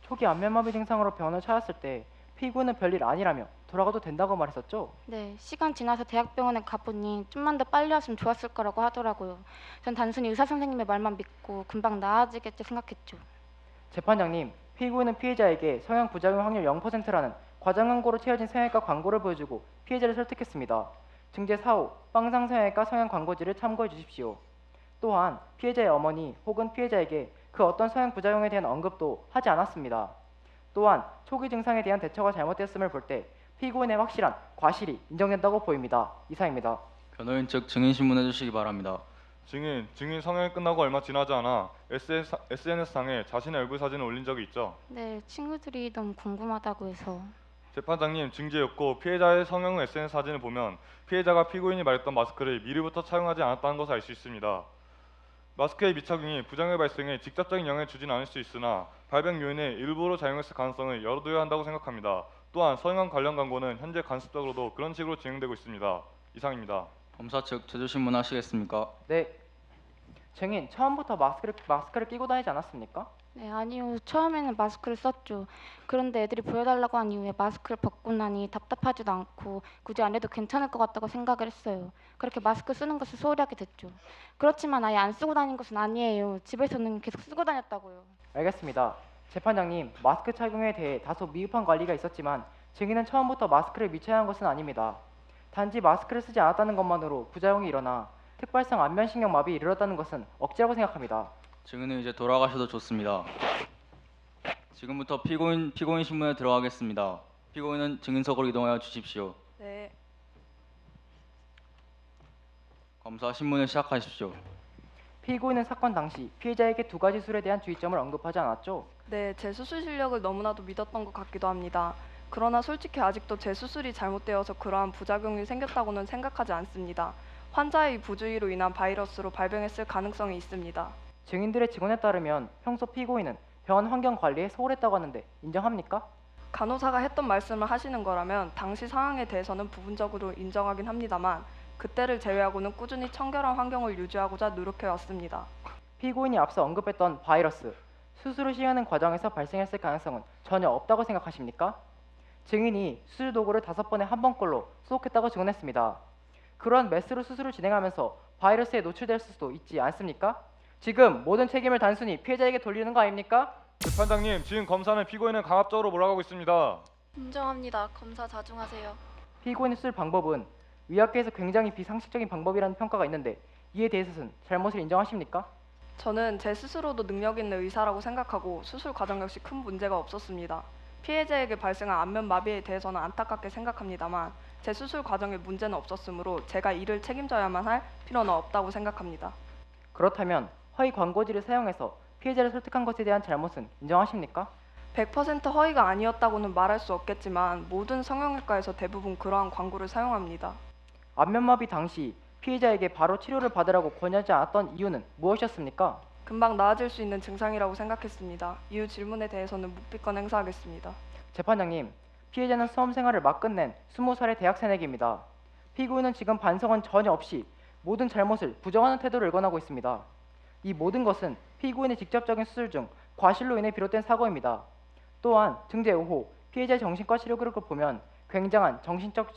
초기 안면마비 증상으로 병원을 찾았을 때 피고인은 별일 아니라며 돌아가도 된다고 말했었죠. 네, 시간 지나서 대학병원에 가보니 좀만 더 빨리 왔으면 좋았을 거라고 하더라고요. 전 단순히 의사 선생님의 말만 믿고 금방 나아지겠지 생각했죠. 재판장님, 피고인은 피해자에게 성형 부작용 확률 0%라는 과장 광고로 채워진 성형외과 광고를 보여주고 피해자를 설득했습니다. 증제 4호 빵상 성형외과 성형 광고지를 참고해 주십시오. 또한 피해자의 어머니 혹은 피해자에게 그 어떤 성형 부작용에 대한 언급도 하지 않았습니다. 또한 초기 증상에 대한 대처가 잘못됐음을 볼 때 피고인의 확실한 과실이 인정된다고 보입니다. 이상입니다. 변호인 측 증인신문해 주시기 바랍니다. 증인 성형이 끝나고 얼마 지나지 않아 SNS상에 자신의 얼굴 사진을 올린 적이 있죠. 네, 친구들이 너무 궁금하다고 해서. 재판장님, 증제였고 피해자의 성형 후 SNS 사진을 보면 피해자가 피고인이 말했던 마스크를 미리부터 착용하지 않았다는 것을 알 수 있습니다. 마스크의 미착용이 부작용 발생에 직접적인 영향을 주진 않을 수 있으나 발병 요인의 일부로 작용했을 가능성을 열어둬야 한다고 생각합니다. 또한 성형 관련 광고는 현재 간접적으로도 그런 식으로 진행되고 있습니다. 이상입니다. 검사 측 제주신문 하시겠습니까? 네. 증인, 처음부터 마스크를 끼고 다니지 않았습니까? 네, 아니요. 처음에는 마스크를 썼죠. 그런데 애들이 보여달라고 한 이후에 마스크를 벗고 나니 답답하지도 않고 굳이 안 해도 괜찮을 것 같다고 생각을 했어요. 그렇게 마스크 쓰는 것을 소홀히 하게 됐죠. 그렇지만 아예 안 쓰고 다닌 것은 아니에요. 집에서는 계속 쓰고 다녔다고요. 알겠습니다. 재판장님, 마스크 착용에 대해 다소 미흡한 관리가 있었지만 증인은 처음부터 마스크를 미처 한 것은 아닙니다. 단지 마스크를 쓰지 않았다는 것만으로 부작용이 일어나 특발성 안면신경 마비에 이르렀다는 것은 억지라고 생각합니다. 증인은 이제 돌아가셔도 좋습니다. 지금부터 피고인 신문에 들어가겠습니다. 피고인은 증인석으로 이동하여 주십시오. 네. 검사 신문을 시작하십시오. 피고인은 사건 당시 피해자에게 두 가지 술에 대한 주의점을 언급하지 않았죠? 네, 제 수술 실력을 너무나도 믿었던 것 같기도 합니다. 그러나 솔직히 아직도 제 수술이 잘못되어서 그러한 부작용이 생겼다고는 생각하지 않습니다. 환자의 부주의로 인한 바이러스로 발병했을 가능성이 있습니다. 증인들의 증언에 따르면 평소 피고인은 병원 환경 관리에 소홀했다고 하는데 인정합니까? 간호사가 했던 말씀을 하시는 거라면 당시 상황에 대해서는 부분적으로 인정하긴 합니다만 그때를 제외하고는 꾸준히 청결한 환경을 유지하고자 노력해왔습니다. 피고인이 앞서 언급했던 바이러스, 수술을 시행하는 과정에서 발생했을 가능성은 전혀 없다고 생각하십니까? 증인이 수술 도구를 5번에 한 번꼴로 소독했다고 증언했습니다. 그러한 메스로 수술을 진행하면서 바이러스에 노출될 수도 있지 않습니까? 지금 모든 책임을 단순히 피해자에게 돌리는 거 아닙니까? 재판장님, 지금 검사는 피고인을 강압적으로 몰아가고 있습니다. 인정합니다. 검사 자중하세요. 피고인의 수술 방법은 의학계에서 굉장히 비상식적인 방법이라는 평가가 있는데 이에 대해서는 잘못을 인정하십니까? 저는 제 스스로도 능력 있는 의사라고 생각하고 수술 과정 역시 큰 문제가 없었습니다. 피해자에게 발생한 안면 마비에 대해서는 안타깝게 생각합니다만 제 수술 과정에 문제는 없었으므로 제가 이를 책임져야만 할 필요는 없다고 생각합니다. 그렇다면 허위 광고지를 사용해서 피해자를 설득한 것에 대한 잘못은 인정하십니까? 100% 허위가 아니었다고는 말할 수 없겠지만 모든 성형외과에서 대부분 그러한 광고를 사용합니다. 안면마비 당시 피해자에게 바로 치료를 받으라고 권유하지 않았던 이유는 무엇이었습니까? 금방 나아질 수 있는 증상이라고 생각했습니다. 이후 질문에 대해서는 묵비권 행사하겠습니다. 재판장님, 피해자는 수험 생활을 막 끝낸 20살의 대학 새내기입니다. 피고인은 지금 반성은 전혀 없이 모든 잘못을 부정하는 태도를 일관하고 있습니다. 이 모든 것은 피고인의 직접적인 수술 중 과실로 인해 비롯된 사고입니다. 또한 증제 후 피해자의 정신과 치료 기록을 보면 굉장한 정신적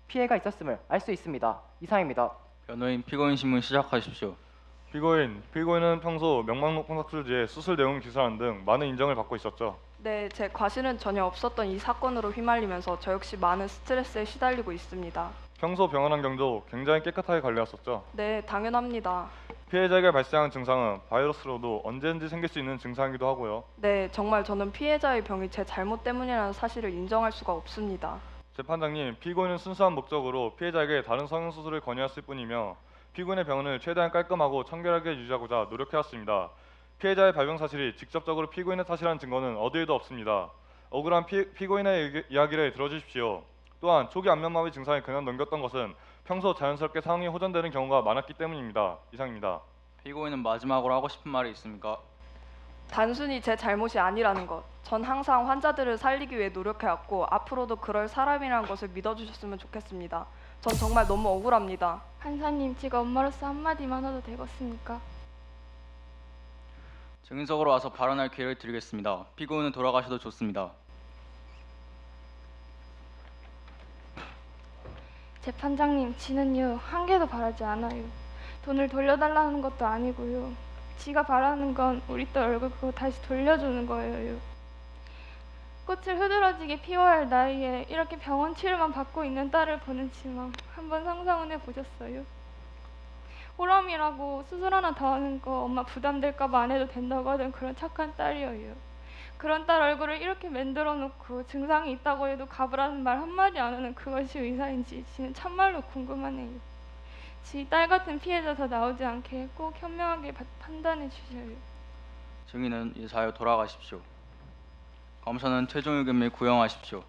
피해가 있었음을 알 수 있습니다. 이상입니다. 변호인 피고인 신문 시작하십시오. 피고인은 평소 명망 수술지에 수술 내용 기술하는 등 많은 인정을 받고 있었죠. 네, 제 과실은 전혀 없었던 이 사건으로 휘말리면서 저 역시 많은 스트레스에 시달리고 있습니다. 평소 병원 환경도 굉장히 깨끗하게 관리했었죠. 네, 당연합니다. 피해자에게 발생한 증상은 바이러스로도 언제든지 생길 수 있는 증상이기도 하고요. 네, 정말 저는 피해자의 병이 제 잘못 때문이라는 사실을 인정할 수가 없습니다. 재판장님, 피고인은 순수한 목적으로 피해자에게 다른 성형 수술을 권유했을 뿐이며 피고인의 병원을 최대한 깔끔하고 청결하게 유지하고자 노력해왔습니다. 피해자의 발병 사실이 직접적으로 피고인의 탓이라는 증거는 어디에도 없습니다. 억울한 피고인의 이야기를 들어주십시오. 또한 초기 안면마비 증상을 그냥 넘겼던 것은 평소 자연스럽게 상황이 호전되는 경우가 많았기 때문입니다. 이상입니다. 피고인은 마지막으로 하고 싶은 말이 있습니까? 단순히 제 잘못이 아니라는 것. 전 항상 환자들을 살리기 위해 노력해왔고 앞으로도 그럴 사람이라는 것을 믿어주셨으면 좋겠습니다. 전 정말 너무 억울합니다. 판사님, 제가 엄마로서 한마디만 해도 되겠습니까? 증인석으로 와서 발언할 기회를 드리겠습니다. 피고인은 돌아가셔도 좋습니다. 재판장님, 지는요 한 개도 바라지 않아요. 돈을 돌려달라는 것도 아니고요. 지가 바라는 건 우리 딸 얼굴 그거 다시 돌려주는 거예요. 꽃을 흐드러지게 피워야 할 나이에 이렇게 병원 치료만 받고 있는 딸을 보는 지만 한번 상상은 해보셨어요? 호람이라고 수술 하나 더 하는 거 엄마 부담될까 봐 안 해도 된다고 하던 그런 착한 딸이에요. 그런 딸 얼굴을 이렇게 만들어 놓고 증상이 있다고 해도 가부라는 말 한마디 안 하는 그것이 의사인지 지는 참말로 궁금하네요. 지 딸 같은 피해자 더 나오지 않게 꼭 현명하게 판단해 주셔요. 증인은 이사하여 돌아가십시오. 검사는 최종 의견 및 구형하십시오.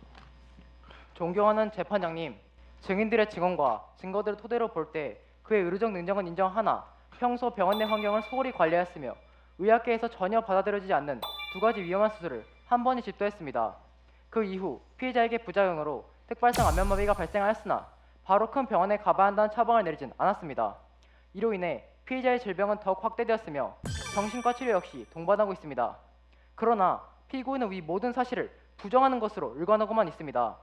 존경하는 재판장님, 증인들의 증언과 증거들을 토대로 볼 때 그의 의료적 능력은 인정하나 평소 병원 내 환경을 소홀히 관리했으며 의학계에서 전혀 받아들여지지 않는 두 가지 위험한 수술을 한 번에 집도했습니다. 그 이후 피해자에게 부작용으로 특발성 안면마비가 발생하였으나 바로 큰 병원에 가봐야 한다는 처방을 내리진 않았습니다. 이로 인해 피해자의 질병은 더욱 확대되었으며 정신과 치료 역시 동반하고 있습니다. 그러나 피고인은 이 모든 사실을 부정하는 것으로 일관하고만 있습니다.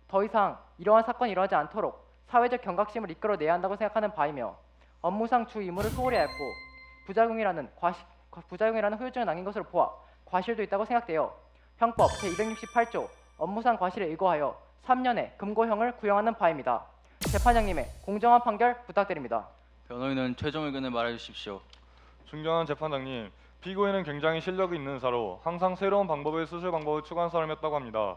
더 이상 이러한 사건이 일어나지 않도록 사회적 경각심을 이끌어내야 한다고 생각하는 바이며 업무상 주 임무를 소홀히 하였고 부작용이라는 후유증을 남긴 것으로 보아 과실도 있다고 생각되어 형법 제268조 업무상 과실에 의거하여 3년의 금고형을 구형하는 바입니다. 재판장님의 공정한 판결 부탁드립니다. 변호인은 최종 의견을 말해주십시오. 존경하는 재판장님, 피고인은 굉장히 실력이 있는 의사로 항상 새로운 방법의 수술 방법을 추구한 사람이었다고 합니다.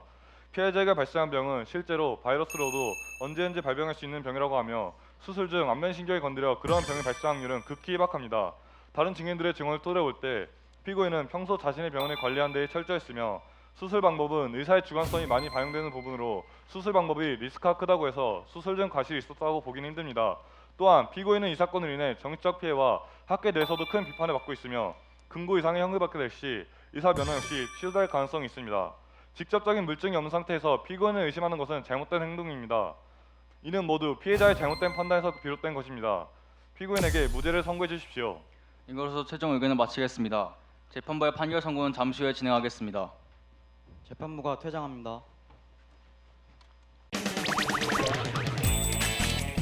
피해자에게 발생한 병은 실제로 바이러스로도 언제든지 발병할 수 있는 병이라고 하며 수술 중 안면신경이 건드려 그러한 병의 발생 확률은 극히 희박합니다. 다른 증인들의 증언을 토대로 볼 때 피고인은 평소 자신의 병원을 관리하는 데 철저했으며 수술 방법은 의사의 주관성이 많이 반영되는 부분으로 수술 방법이 리스크가 크다고 해서 수술 중 과실이 있었다고 보기는 힘듭니다. 또한 피고인은 이 사건으로 인해 정치적 피해와 학계 내에서도 큰 비판을 받고 있으며 금고 이상의 형을 받게 될 시 의사 면허 역시 취소될 가능성이 있습니다. 직접적인 물증이 없는 상태에서 피고인을 의심하는 것은 잘못된 행동입니다. 이는 모두 피해자의 잘못된 판단에서 비롯된 것입니다. 피고인에게 무죄를 선고해 주십시오. 이것으로 최종 의견을 마치겠습니다. 재판부의 판결 선고는 잠시 후에 진행하겠습니다. 재판부가 퇴장합니다.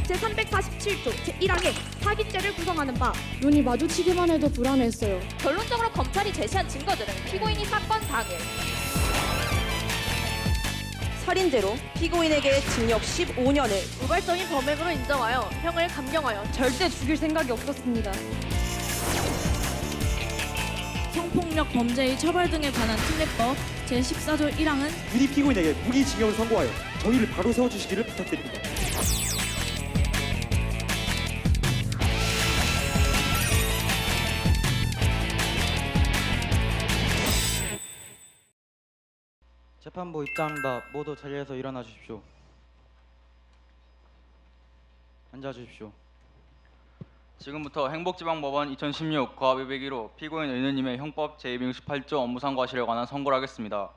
제347조 제1항에 사기죄를 구성하는 바 눈이 마주치기만 해도 불안했어요. 결론적으로 검찰이 제시한 증거들은 피고인이 사건 당일 살인죄로 피고인에게 징역 15년을 우발적인 범행으로 인정하여 형을 감경하여 절대 죽일 생각이 없었습니다. 성폭력 범죄의 처벌 등에 관한 특례법 제14조 1항은 유리 피고인에게 무기징역을 선고하여 정의를 바로 세워주시기를 부탁드립니다. 재판부 입장합니다. 모두 자리에서 일어나 주십시오. 앉아 주십시오. 지금부터 행복지방법원 2016 거합 201호 피고인 은우님의 형법 제268조 업무상 과실에 관한 선고를 하겠습니다.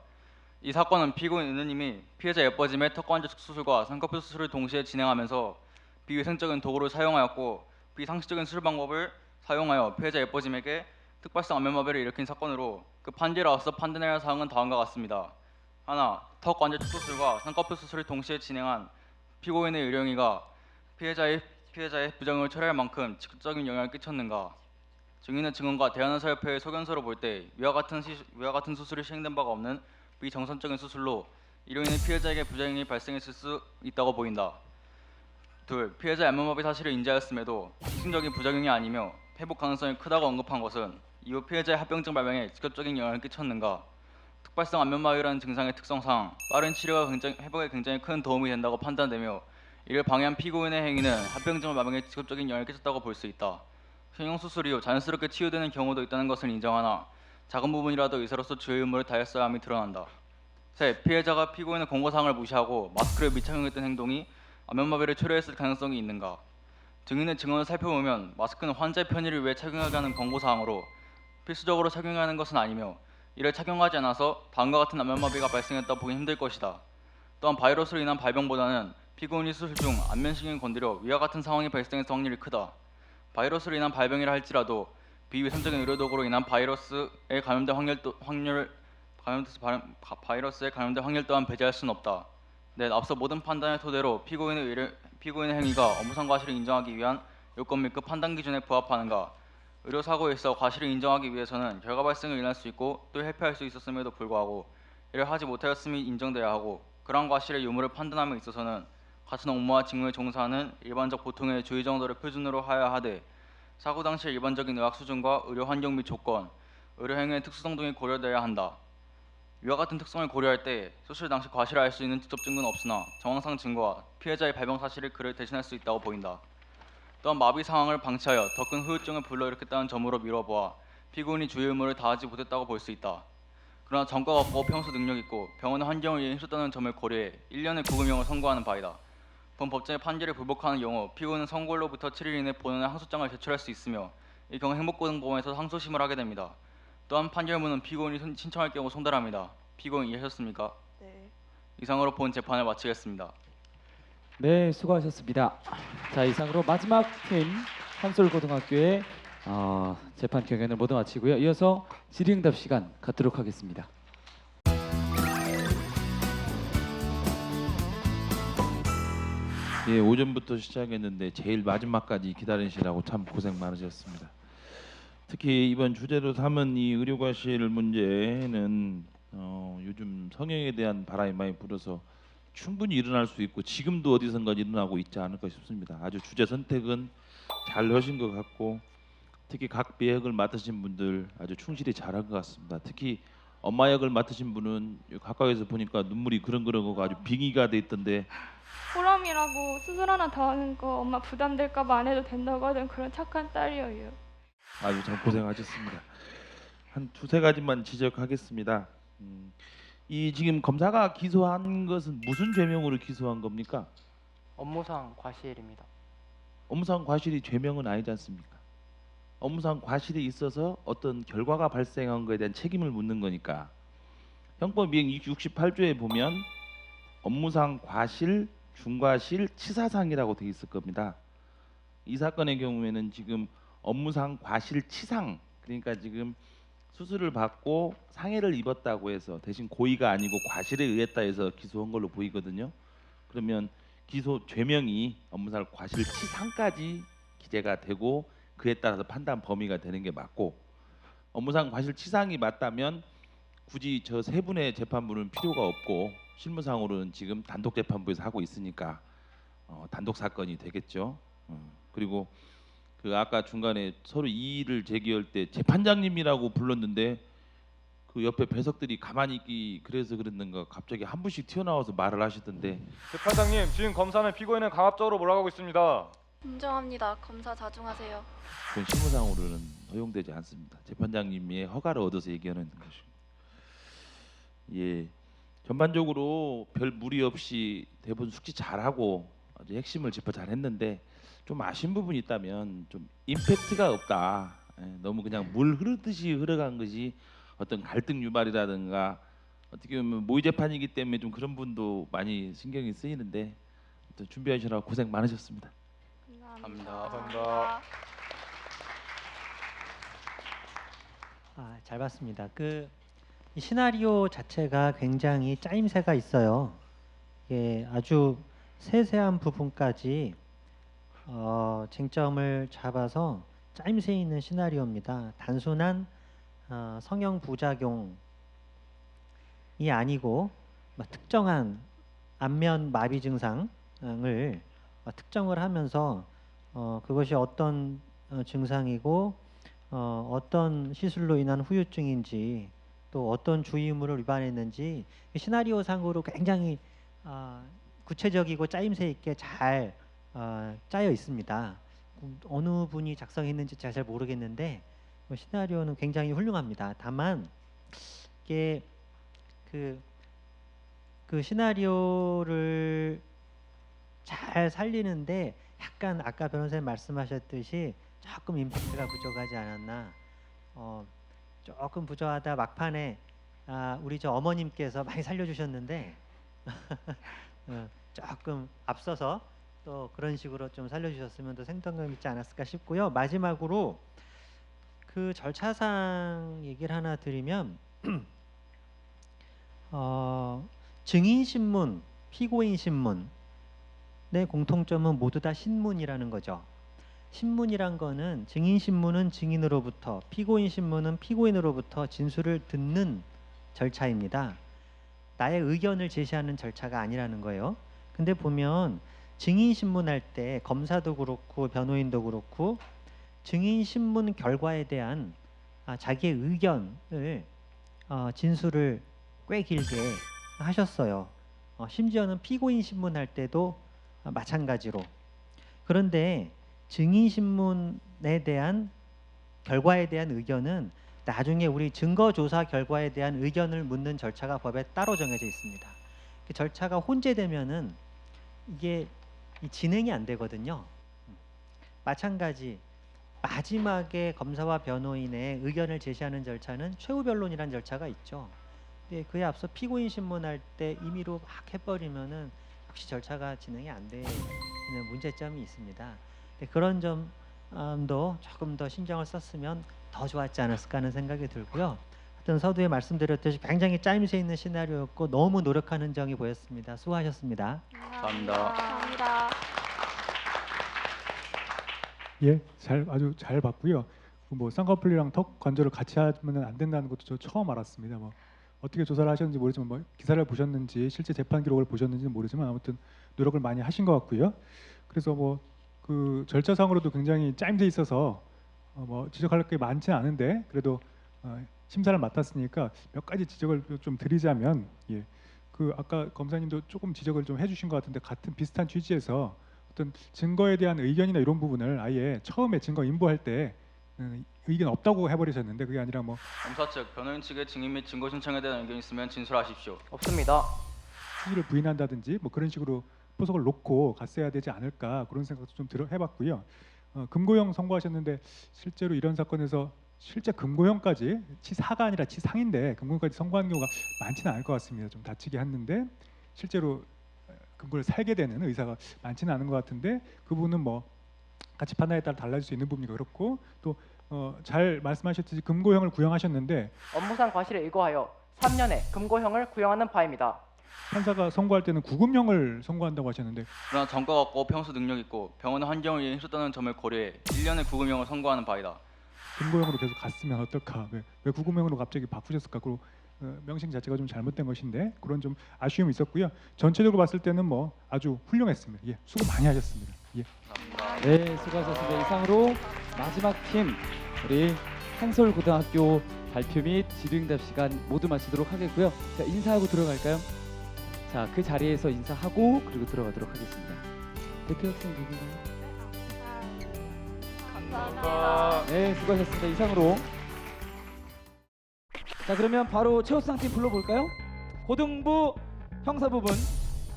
이 사건은 피고인 은우님이 피해자 예뻐짐의 턱관절 수술과 쌍꺼풀 수술을 동시에 진행하면서 비위생적인 도구를 사용하였고 비상식적인 수술 방법을 사용하여 피해자 예뻐짐에게 특발성 안면마비를 일으킨 사건으로 그 판결에 앞서 판단해야 할 사항은 다음과 같습니다. 하나, 턱관절 축소술과 쌍꺼풀 수술을 동시에 진행한 피고인의 의령이가 피해자의 부정을 처리할 만큼 직접적인 영향을 끼쳤는가? 증인의 증언과 대한의사협회의 소견서를 볼 때 위와 같은 수술이 시행된 바가 없는 비정상적인 수술로 이로 인해 피해자에게 부작용이 발생했을 수 있다고 보인다. 둘, 피해자 안면마비 사실을 인지하였음에도 핵심적인 부작용이 아니며 회복 가능성이 크다고 언급한 것은 이후 피해자의 합병증 발병에 직접적인 영향을 끼쳤는가? 특발성 안면마비라는 증상의 특성상 빠른 치료가 회복에 굉장히 큰 도움이 된다고 판단되며 이를 방해한 피고인의 행위는 합병증 발병에 직접적인 영향을 끼쳤다고 볼 수 있다. 성형수술 이후 자연스럽게 치유되는 경우도 있다는 것을 인정하나 작은 부분이라도 의사로서 주의 의무를 다했어야 함이 드러난다. 셋, 피해자가 피고인의 권고사항을 무시하고 마스크를 미착용했던 행동이 안면마비를 초래했을 가능성이 있는가? 증인의 증언을 살펴보면 마스크는 환자의 편의를 위해 착용하게 하는 권고사항으로 필수적으로 착용해야 하는 것은 아니며 이를 착용하지 않아서 다음과 같은 안면마비가 발생했다 보기 힘들 것이다. 또한 바이러스로 인한 발병보다는 피고인이 수술 중 안면신경을 건드려 위와 같은 상황이 발생했을 확률이 크다. 바이러스로 인한 발병이라 할지라도 비위생적인 의료도구로 인한 바이러스에 감염될 확률 또한 배제할 수는 없다. 넷, 앞서 모든 판단의 토대로 피고인의 행위가 업무상 과실을 인정하기 위한 요건 및 그 판단 기준에 부합하는가? 의료사고에 있어 과실을 인정하기 위해서는 결과 발생을 일어날 수 있고 또 회피할 수 있었음에도 불구하고 이를 하지 못하였음이 인정돼야 하고 그러한 과실의 유무를 판단함에 있어서는 같은 업무와 직무에 종사하는 일반적 보통의 주의 정도를 표준으로 하여야 하되 사고 당시 일반적인 의학 수준과 의료 환경 및 조건, 의료 행위의 특수성 등이 고려되어야 한다. 위와 같은 특성을 고려할 때 수술 당시 과실을 알 수 있는 직접 증거는 없으나 정황상 증거와 피해자의 발병 사실을 그를 대신할 수 있다고 보인다. 또한 마비 상황을 방치하여 더 큰 후유증을 불러일으켰다는 점으로 미뤄보아 피고인이 주의 의무를 다하지 못했다고 볼 수 있다. 그러나 전과가 없고 평소 능력 있고 병원의 환경을 이해 힘썼다는 점을 고려해 1년의 구금형을 선고하는 바이다. 본 법정의 판결을 불복하는 경우 피고인은 선고일로부터 7일 이내 본원에 항소장을 제출할 수 있으며 이 경우 행복고등법원에서 항소심을 하게 됩니다. 또한 판결문은 피고인이 신청할 경우 송달합니다. 피고인 이해하셨습니까? 네. 이상으로 본 재판을 마치겠습니다. 네, 수고하셨습니다. 자, 이상으로 마지막 팀 한솔고등학교의 재판 경연을 모두 마치고요. 이어서 질의응답 시간 갖도록 하겠습니다. 예, 오전부터 시작했는데 제일 마지막까지 기다리시라고 참 고생 많으셨습니다. 특히 이번 주제로 삼은 이 의료과실 문제는 요즘 성형에 대한 바람이 많이 불어서 충분히 일어날 수 있고 지금도 어디선가 일어나고 있지 않을까 싶습니다. 아주 주제 선택은 잘 하신 것 같고 특히 각 배역을 맡으신 분들 아주 충실히 잘한 것 같습니다. 특히 엄마 역을 맡으신 분은 가까이서 보니까 눈물이 그렁그렁하고 아주 빙의가 돼 있던데 호람이라고 수술 하나 더 하는 거 엄마 부담될까 봐 안 해도 된다고 하던 그런 착한 딸이에요. 아주 참 고생하셨습니다. 한 두세 가지만 지적하겠습니다. 이 지금 검사가 기소한 것은 무슨 죄명으로 기소한 겁니까? 업무상 과실입니다. 업무상 과실이 죄명은 아니지 않습니까? 업무상 과실이 있어서 어떤 결과가 발생한 것에 대한 책임을 묻는 거니까 형법 268조에 보면 업무상 과실, 중과실, 치사상이라고 되어 있을 겁니다. 이 사건의 경우에는 지금 업무상 과실 치상, 그러니까 지금 수술을 받고 상해를 입었다고 해서 대신 고의가 아니고 과실에 의했다 해서 기소한 걸로 보이거든요. 그러면 기소 죄명이 업무상 과실 치상까지 기재가 되고 그에 따라서 판단 범위가 되는 게 맞고 업무상 과실 치상이 맞다면 굳이 저 세 분의 재판부는 필요가 없고 실무상으로는 지금 단독 재판부에서 하고 있으니까 단독 사건이 되겠죠. 그리고 그 아까 중간에 서로 이의를 제기할 때 재판장님이라고 불렀는데 그 옆에 배석들이 가만히 있기 그래서 그랬는가 갑자기 한 분씩 튀어나와서 말을 하시던데. 재판장님, 지금 검사는 피고인을 강압적으로 몰아가고 있습니다. 인정합니다. 검사 자중하세요. 그건 실무상으로는 허용되지 않습니다. 재판장님의 허가를 얻어서 얘기하는 것이고. 예, 전반적으로 별 무리 없이 대부분 숙지 잘하고 아주 핵심을 짚어 잘했는데 좀 아쉬운 부분이 있다면 좀 임팩트가 없다. 예, 너무 그냥 물 흐르듯이 흘러간 것이 어떤 갈등 유발이라든가 어떻게 보면 모의 재판이기 때문에 좀 그런 분도 많이 신경이 쓰이는데 준비하시느라 고생 많으셨습니다. 감사합니다. 잘 봤습니다. 이 시나리오 자체가 굉장히 짜임새가 있어요. 이게 아주 세세한 부분까지 쟁점을 잡아서 짜임새 있는 시나리오입니다. 단순한 성형 부작용이 아니고 특정한 안면 마비 증상을 특정을 하면서 그것이 어떤 증상이고 어떤 시술로 인한 후유증인지 또 어떤 주의 의무를 위반했는지 시나리오 상으로 굉장히 구체적이고 짜임새 있게 잘 짜여 있습니다. 어느 분이 작성했는지 제가 잘 모르겠는데 시나리오는 굉장히 훌륭합니다. 다만 이게 그 시나리오를 잘 살리는데 약간 아까 변호사님 말씀하셨듯이 조금 임팩트가 부족하지 않았나. 조금 부족하다 막판에 우리 저 어머님께서 많이 살려주셨는데 조금 앞서서 또 그런 식으로 좀 살려주셨으면 더 생동감 있지 않았을까 싶고요. 마지막으로 그 절차상 얘기를 하나 드리면 증인 신문, 피고인 신문의 공통점은 모두 다 신문이라는 거죠. 신문이란 거는 증인 신문은 증인으로부터, 피고인 신문은 피고인으로부터 진술을 듣는 절차입니다. 나의 의견을 제시하는 절차가 아니라는 거예요. 근데 보면 증인 신문할 때 검사도 그렇고 변호인도 그렇고 증인 신문 결과에 대한 자기의 의견을 진술을 꽤 길게 하셨어요. 심지어는 피고인 신문할 때도 마찬가지로. 그런데 증인 신문에 대한 결과에 대한 의견은 나중에 우리 증거 조사 결과에 대한 의견을 묻는 절차가 법에 따로 정해져 있습니다. 그 절차가 혼재되면은 이게 진행이 안 되거든요. 마찬가지 마지막에 검사와 변호인의 의견을 제시하는 절차는 최후 변론이라는 절차가 있죠. 근데 그에 앞서 피고인 신문할 때 임의로 막 해버리면은 역시 절차가 진행이 안 되는 문제점이 있습니다. 그런 점도 조금 더 신경을 썼으면 더 좋았지 않았을까 하는 생각이 들고요. 하여튼 서두에 말씀드렸듯이 굉장히 짜임새 있는 시나리오였고 너무 노력하는 점이 보였습니다. 수고하셨습니다. 감사합니다. 예, 아주 잘 봤고요. 뭐 쌍꺼풀이랑 턱 관절을 같이 하면 안 된다는 것도 저 처음 알았습니다. 뭐 어떻게 조사를 하셨는지 모르지만 뭐 기사를 보셨는지 실제 재판 기록을 보셨는지는 모르지만 아무튼 노력을 많이 하신 것 같고요. 그래서 뭐 그 절차상으로도 굉장히 짜임새 있어서 뭐 지적할 게 많지는 않은데 그래도 심사를 맡았으니까 몇 가지 지적을 좀 드리자면 그 아까 검사님도 조금 지적을 좀 해주신 것 같은데 같은 비슷한 취지에서 어떤 증거에 대한 의견이나 이런 부분을 아예 처음에 증거 인보할 때 의견 없다고 해버리셨는데 그게 아니라 뭐 검사 측, 변호인 측의 증인 및 증거 신청에 대한 의견이 있으면 진술하십시오. 없습니다. 취지를 부인한다든지 뭐 그런 식으로 포석을 놓고 갔어야 되지 않을까 그런 생각도 좀 해봤고요. 금고형 선고하셨는데 실제로 이런 사건에서 실제 금고형까지 치사가 아니라 치상인데 금고형까지 선고하는 경우가 많지는 않을 것 같습니다. 좀 다치게 했는데 실제로 금고를 살게 되는 의사가 많지는 않은 것 같은데 그 부분은 뭐 가치 판단에 따라 달라질 수 있는 부분이 그렇고 또 잘 말씀하셨듯이 금고형을 구형하셨는데 업무상 과실에 의거하여 3년의 금고형을 구형하는 바입니다. 판사가 선고할 때는 구금형을 선고한다고 하셨는데 그러나 전과가 없고 평소 능력 있고 병원 환경을 이해 힘썼다는 점을 고려해 1년의 구금형을 선고하는 바이다. 금고형으로 계속 갔으면 어떨까? 왜 구금형으로 갑자기 바꾸셨을까? 그리고 명칭 자체가 좀 잘못된 것인데 그런 좀 아쉬움이 있었고요. 전체적으로 봤을 때는 뭐 아주 훌륭했습니다. 예, 수고 많이 하셨습니다. 예. 네, 수고하셨습니다. 이상으로 마지막 팀 우리 한솔고등학교 발표 및 질의응답 시간 모두 마치도록 하겠고요. 자, 인사하고 들어갈까요? 자, 그 자리에서 인사하고 그리고 들어가도록 하겠습니다. 대표 학생 누구나요? 감사합니다. 네, 수고하셨습니다. 이상으로. 자, 그러면 바로 최우수상 팀 불러볼까요? 고등부 형사 부분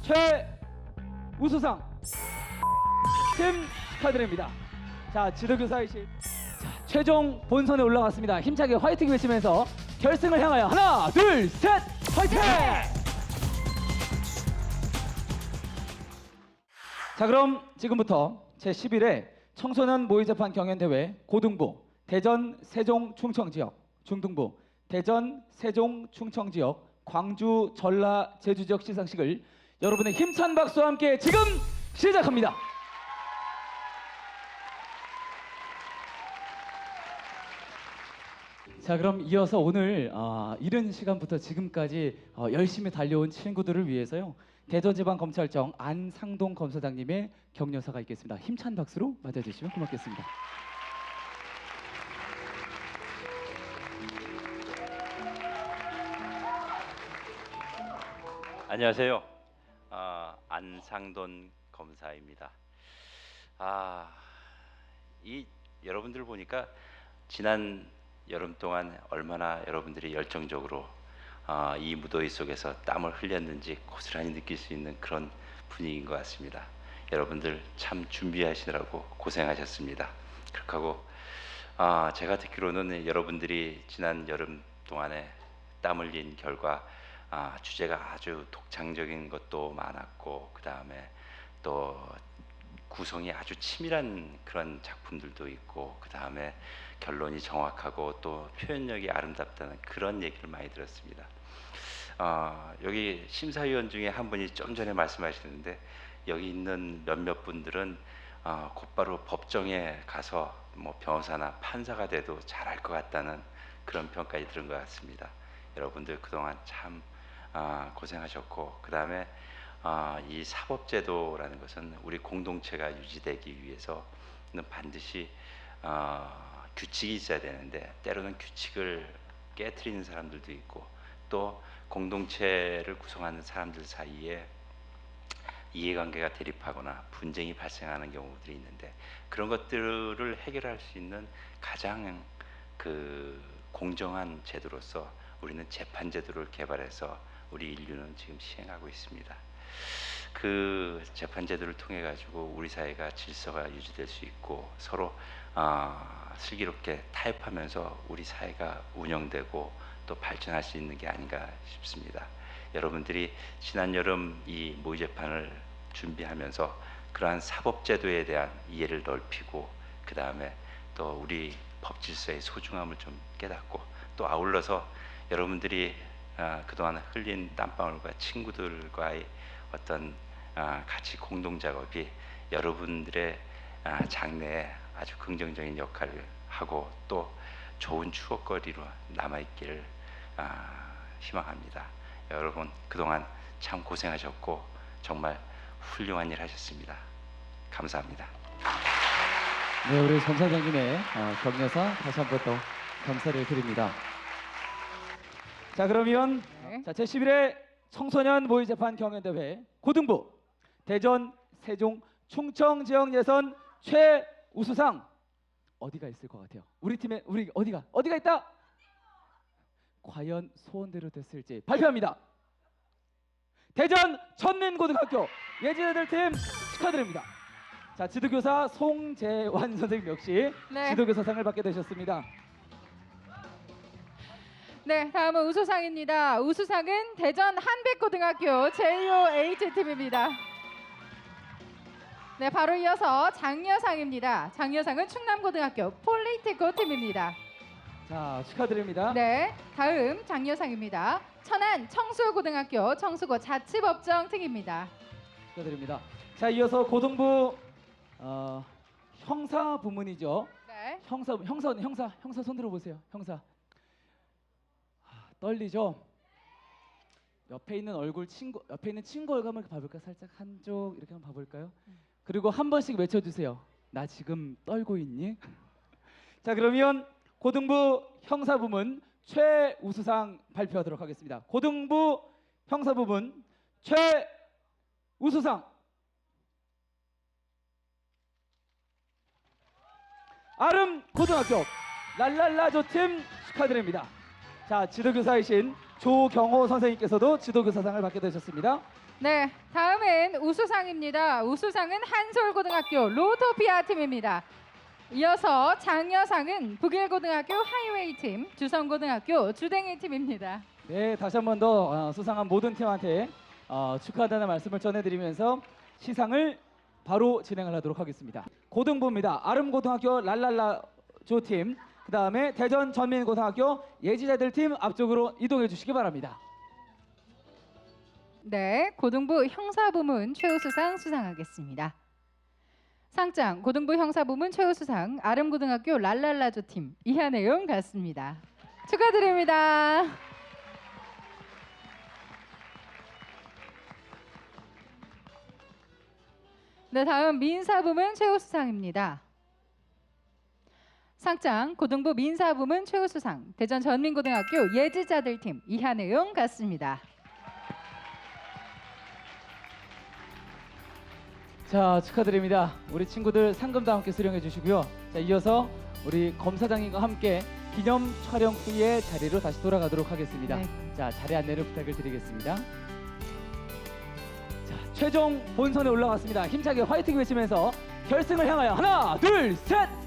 최우수상 팀 축하드립니다. 자, 지도교사이실 최종 본선에 올라왔습니다. 힘차게 화이팅 외치면서 결승을 향하여 하나, 둘, 셋, 화이팅! 자, 그럼 지금부터 제11회 청소년 모의재판 경연대회 고등부 대전, 세종, 충청 지역, 중등부 대전, 세종, 충청 지역, 광주, 전라, 제주 지역 시상식을 여러분의 힘찬 박수와 함께 지금 시작합니다. 자, 그럼 이어서 오늘 이른 시간부터 지금까지 열심히 달려온 친구들을 위해서요, 대전지방검찰청 안상동 검사장님의 격려사가 있겠습니다. 힘찬 박수로 맞아주시면 고맙겠습니다. 안녕하세요. 안상돈 검사입니다. 여러분들 보니까 지난 여름 동안 얼마나 여러분들이 열정적으로 이 무더위 속에서 땀을 흘렸는지 고스란히 느낄 수 있는 그런 분위기인 것 같습니다. 여러분들 참 준비하시느라고 고생하셨습니다. 그렇게 하고 제가 듣기로는 여러분들이 지난 여름 동안에 땀 흘린 결과 주제가 아주 독창적인 것도 많았고, 그 다음에 또 구성이 아주 치밀한 그런 작품들도 있고, 그 다음에 결론이 정확하고 또 표현력이 아름답다는 그런 얘기를 많이 들었습니다. 여기 심사위원 중에 한 분이 좀 전에 말씀하시는데, 여기 있는 몇몇 분들은 곧바로 법정에 가서 뭐 변호사나 판사가 돼도 잘할 것 같다는 그런 평가를 들은 것 같습니다. 여러분들 그동안 참 고생하셨고, 그 다음에 이 사법제도라는 것은 우리 공동체가 유지되기 위해서는 반드시 규칙이 있어야 되는데, 때로는 규칙을 깨트리는 사람들도 있고, 또 공동체를 구성하는 사람들 사이에 이해관계가 대립하거나 분쟁이 발생하는 경우들이 있는데, 그런 것들을 해결할 수 있는 가장 공정한 제도로서 우리는 재판제도를 개발해서 우리 인류는 지금 시행하고 있습니다. 그 재판제도를 통해 가지고 우리 사회가 질서가 유지될 수 있고, 서로 슬기롭게 타협하면서 우리 사회가 운영되고 또 발전할 수 있는 게 아닌가 싶습니다. 여러분들이 지난 여름 이 모의재판을 준비하면서 그러한 사법제도에 대한 이해를 넓히고, 그 다음에 또 우리 법질서의 소중함을 좀 깨닫고, 또 아울러서 여러분들이 그동안 흘린 땀방울과 친구들과의 어떤 같이 공동 작업이 여러분들의 장래에 아주 긍정적인 역할을 하고 또 좋은 추억거리로 남아있기를 희망합니다. 여러분 그동안 참 고생하셨고 정말 훌륭한 일 하셨습니다. 감사합니다. 네, 우리 검사장님의 격려사 다시 한 번 더 감사를 드립니다. 자, 그러면 자, 제11회 청소년 모의재판 경연대회 고등부 대전, 세종, 충청 지역 예선 최우수상 어디가 있을 것 같아요? 우리 팀에 우리 어디가 있다? 과연 소원대로 됐을지 발표합니다. 대전 천민고등학교 예진애들 팀 축하드립니다. 자, 지도교사 송재환 선생님 역시 네. 지도교사상을 받게 되셨습니다. 네, 다음은 우수상입니다. 우수상은 대전 한백고등학교 JOH팀입니다. 네, 바로 이어서 장려상입니다. 장려상은 충남고등학교 폴리테코 팀입니다. 자, 축하드립니다. 네, 다음 장려상입니다. 천안 청수고등학교 청수고 자치법정 팀입니다. 축하드립니다. 자, 이어서 고등부 형사 부문이죠. 네. 형사 손 들어보세요. 형사. 떨리죠? 옆에 있는 친구 얼굴 한번 봐볼까요? 살짝 한쪽 이렇게 한번 봐볼까요? 그리고 한 번씩 외쳐주세요. 나 지금 떨고 있니? 자, 그러면 고등부 형사부문 최우수상 발표하도록 하겠습니다. 고등부 형사부문 최우수상 아름고등학교 랄랄라조 팀 축하드립니다. 자, 지도교사이신 조경호 선생님께서도 지도교사상을 받게 되셨습니다. 네, 다음은 우수상입니다. 우수상은 한솔고등학교 로토피아 팀입니다. 이어서 장려상은 북일고등학교 하이웨이 팀, 주성고등학교 주댕이 팀입니다. 네, 다시 한 번 더 수상한 모든 팀한테 축하한다는 말씀을 전해드리면서 시상을 바로 진행을 하도록 하겠습니다. 고등부입니다. 아름고등학교 랄랄라조 팀, 그 다음에 대전 전민고등학교 예지자들 팀 앞쪽으로 이동해 주시기 바랍니다. 네, 고등부 형사부문 최우수상 수상하겠습니다. 상장 고등부 형사부문 최우수상 아름고등학교 랄랄라조 팀 이하내용 같습니다. 축하드립니다. 네, 다음 민사부문 최우수상입니다. 상장 고등부 민사부문 최우수상 대전 전민고등학교 예지자들 팀 이하내용 같습니다. 자, 축하드립니다. 우리 친구들 상금도 함께 수령해 주시고요. 자, 이어서 우리 검사장님과 함께 기념 촬영 후에 자리로 다시 돌아가도록 하겠습니다. 네. 자, 자리 안내를 부탁을 드리겠습니다. 자, 최종 본선에 올라갔습니다. 힘차게 화이팅 외치면서 결승을 향하여 하나, 둘, 셋!